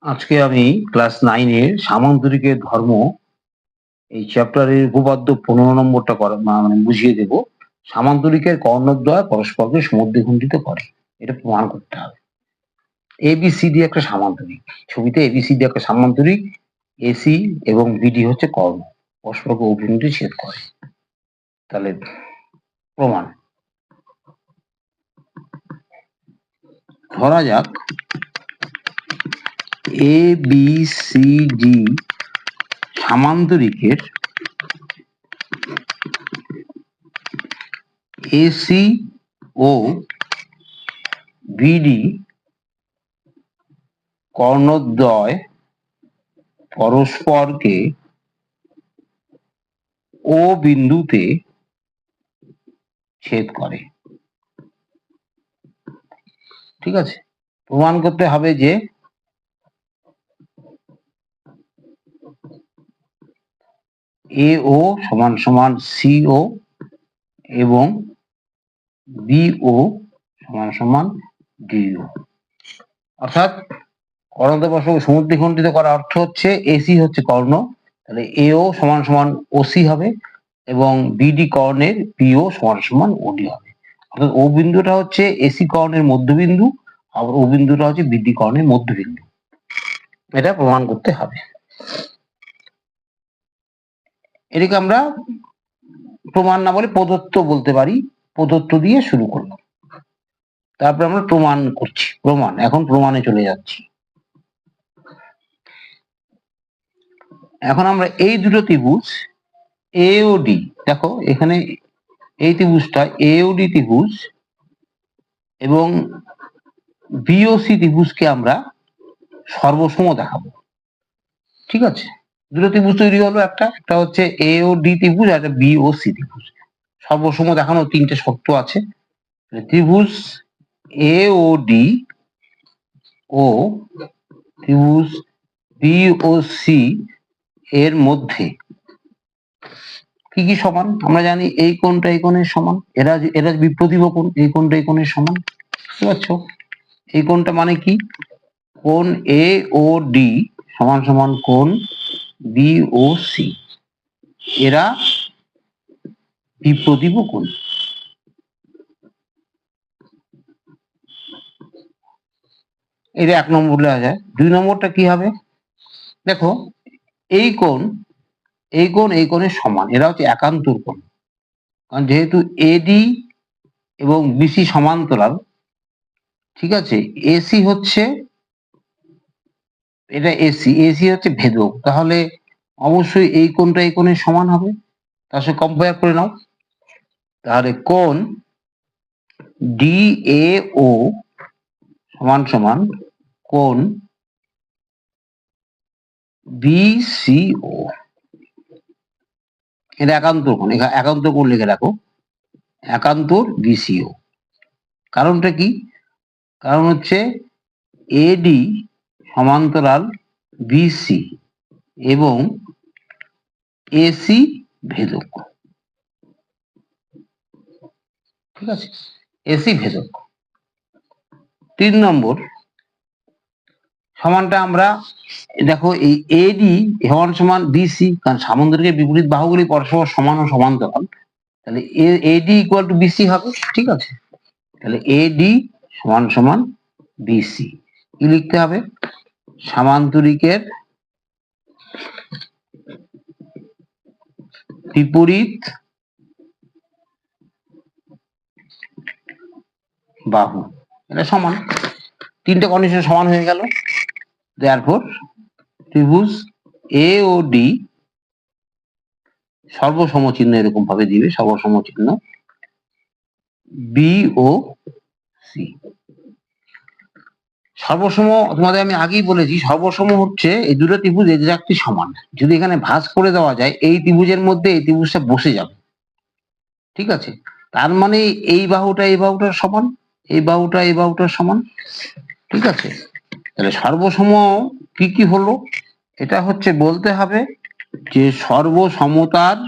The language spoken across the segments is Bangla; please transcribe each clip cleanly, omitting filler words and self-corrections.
আজকে আমি ক্লাস 9 এর সামান্তরিকের ধর্ম এই চ্যাপ্টারের উপপাদ্য 15 নম্বরটা মানে বুঝিয়ে দেব। সামান্তরিকের কর্ণদ্বয় পরস্পরকে সমদ্বিখণ্ডিত করে, এটা প্রমাণ করতে হবে। এবিসিডি একটা সামান্তরিক, ছবিতে এবিসিডি একটা সামান্তরিক, এসি এবং বিডি হচ্ছে কর্ণ, পরস্পরকে অভিমুখে ছেদ করে। তাহলে প্রমাণ, ধরা যাক এবিসিডি সামান্তরিকের এসি ও বিডি কর্ণদ্বয় পরস্পরকে ও বিন্দুতে ছেদ করে। ঠিক আছে, প্রমাণ করতে হবে যে এও সমান সমান সিও এবং বিও সমান সমান ডিও। অর্থাৎ কর্ণদ্বয় পরস্পরকে সমদ্বিখণ্ডিত করার অর্থ হচ্ছে এসি হচ্ছে কর্ণ, তাহলে এও সমান সমান ওসি হবে এবং বিডি কর্ণের বিও সমান সমান ওডি হবে। অর্থাৎ ও বিন্দুটা হচ্ছে এসি কর্ণের মধ্যবিন্দু, আবার ও বিন্দুটা হচ্ছে বিডি কর্ণের মধ্যবিন্দু। এটা প্রমাণ করতে হবে। এটাকে আমরা প্রমাণ না বলে প্রদত্ত বলতে পারি। প্রদত্ত দিয়ে শুরু করলাম, তারপর আমরা প্রমাণ করছি। এখন প্রমাণে চলে যাচ্ছি। এখন আমরা এই দুটো ত্রিভুজ এ ও ডি, দেখো এখানে এই ত্রিভুজটা এ ও ডি ত্রিভুজ এবং বিওসি ত্রিভুজকে আমরা সর্বসম দেখাবো। ঠিক আছে, দুটো ত্রিভুজ তৈরি হলো, একটা হচ্ছে এ ও ডি ত্রিভুজ আর একটা বিওসি ত্রিভুজ। সর্বসম দেখানোর তিনটে শর্ত আছে। ত্রিভুজ এ ও ডি ও ত্রিভুজ বিওসি এর মধ্যে কি কি সমান? আমরা জানি এই কোণটা এই কোণের সমান, এরা বিপ্রতিভ কোণ, এই কোণটা এই কোণের সমান। বুঝতে পারছো? এই কোণটা মানে কি? কোণ এ ও ডি সমান সমান কোণ বিওসি, এরা বিপ্রতিভ কোণ। এটা 1 নম্বর লেখা যায়। 2 নম্বরটা কি হবে? দেখো এই কোণ এই কোণের সমান, এরা হচ্ছে একান্তর কোণ। কারণ যেহেতু এডি এবং বিসি সমান্তরাল, ঠিক আছে, এসি হচ্ছে, এটা এসি হচ্ছে ভেদক, তাহলে অবশ্যই এই কোণটা এই কোণের সমান হবে। তার সাথে কম্পেয়ার করে নাও, তাহলে কোণ ডিএও সমান সমান কোণ বিসিও। এটা একান্তর কোণ, একান্তর কোণ লিখে রাখো, একান্তর বিসিও। কারণটা কি? কারণ হচ্ছে এডি সমান্তরাল বিসি এবং এসি ভেদক। ঠিক আছে, এসি ভেদক। 3 নম্বর সমানটা আমরা দেখো, এই এডি সমান সমান বিসি, কারণ সামান্তরিকের বিপরীত বাহুগুলি পরস্পর সমান ও সমান্তরাল, তাহলে এডি ইকুয়াল টু বিসি হবে। ঠিক আছে, তাহলে এডি সমান সমান বিসি। কি লিখতে হবে? সামান্তরিকের বিপরীত বাহু, এটা সমান। 3টে কন্ডিশন সমান হয়ে গেল। দেয়ারফর ত্রিভুজ এ ও ডি সর্বসম চিহ্ন এরকম ভাবে দিবে, সর্বসম চিহ্ন বি ও সি। সর্বসম তোমাদের আমি আগেই বলেছি, সর্বসম হচ্ছে এই দুটো ত্রিভুজ এক্স্যাক্টলি সমান। যদি এখানে ভাঁজ করে দেওয়া যায়, এই ত্রিভুজের মধ্যে এই ত্রিভুজটা বসে যাবে। ঠিক আছে, তার মানে এই বাহুটা এই বাহুটার সমান, এই বাহুটা এই বাহুটার সমান। ঠিক আছে, তাহলে সর্বসম কি কি হলো? এটা হচ্ছে বলতে হবে যে সর্বসমতার,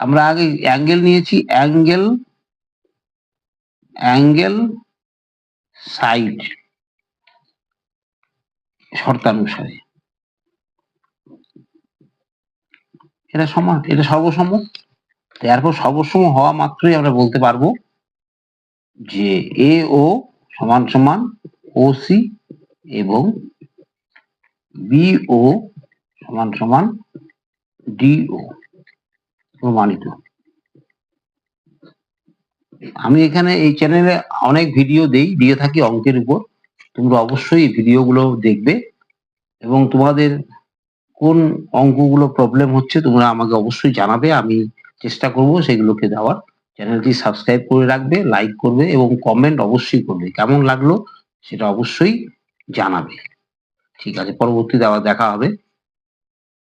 আমরা আগে অ্যাঙ্গেল নিয়েছি, অ্যাঙ্গেল সাইড শর্তানুসারে এটা সমান, এটা সর্বসম। এরপর সর্বসম হওয়া মাত্রই আমরা বলতে পারবো যে এ ও সমান সমান ও সি এবং বি ও সমান সমান ডিও প্রমাণিত। আমি এখানে এই চ্যানেলে অনেক ভিডিও দিয়ে থাকি অঙ্কের উপর, তোমরা অবশ্যই এই ভিডিওগুলো দেখবে এবং তোমাদের কোন অঙ্কগুলো প্রবলেম হচ্ছে তোমরা আমাকে অবশ্যই জানাবে, আমি চেষ্টা করব সেগুলোকে দেওয়ার। চ্যানেলটি সাবস্ক্রাইব করে রাখবে, লাইক করবে এবং কমেন্ট অবশ্যই করবে, কেমন লাগলো সেটা অবশ্যই জানাবে। ঠিক আছে, পরবর্তীতে আবার দেখা হবে।